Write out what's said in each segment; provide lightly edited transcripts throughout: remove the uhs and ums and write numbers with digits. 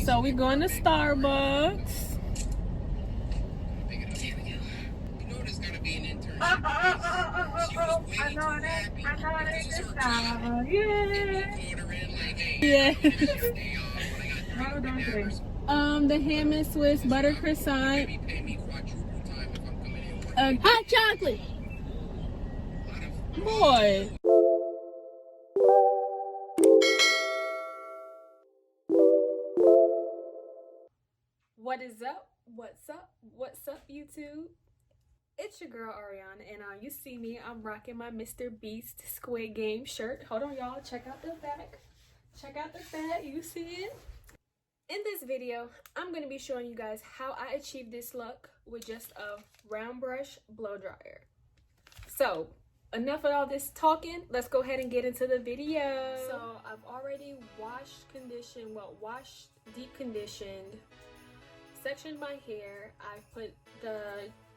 So we going to Starbucks. Yeah. The ham and Swiss butter croissant. Hot chocolate. Boy. What is up? What's up? What's up, YouTube? It's your girl Ariana, and you see me. I'm rocking my Mr. Beast Squid Game shirt. Hold on, y'all. Check out the back. Check out the back. You see it? In this video, I'm going to be showing you guys how I achieved this look with just a round brush blow dryer. So, enough of all this talking. Let's go ahead and get into the video. So, I've already deep conditioned, sectioned my hair. I put the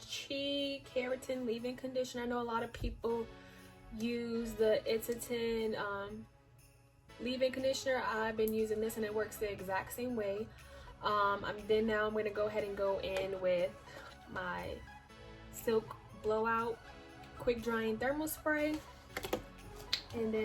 CHI Keratin leave-in conditioner. I know a lot of people use the Athome leave-in conditioner. I've been using this and it works the exact same way. Now I'm going to go ahead and go in with my Silk Blowout quick drying thermal spray, and then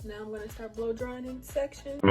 now I'm going to start blow drying in section.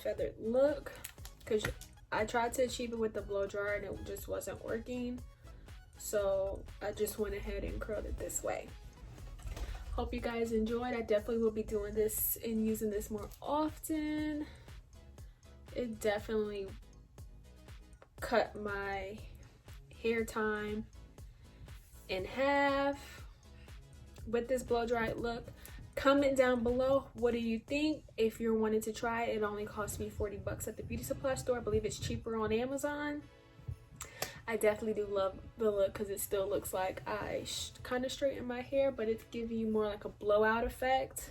feathered look, because I tried to achieve it with the blow dryer and it just wasn't working. So I just went ahead and curled it this way. Hope you guys enjoyed. I definitely will be doing this and using this more often. It definitely cut my hair time in half with this blow dried look. Comment down below, what do you think? If you're wanting to try it, it only cost me 40 bucks at the beauty supply store. I believe it's cheaper on Amazon. I definitely do love the look because it still looks like I kind of straighten my hair, but it's giving you more like a blowout effect.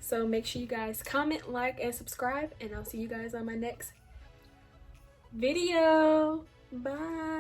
So make sure you guys comment, like, and subscribe, and I'll see you guys on my next video. Bye.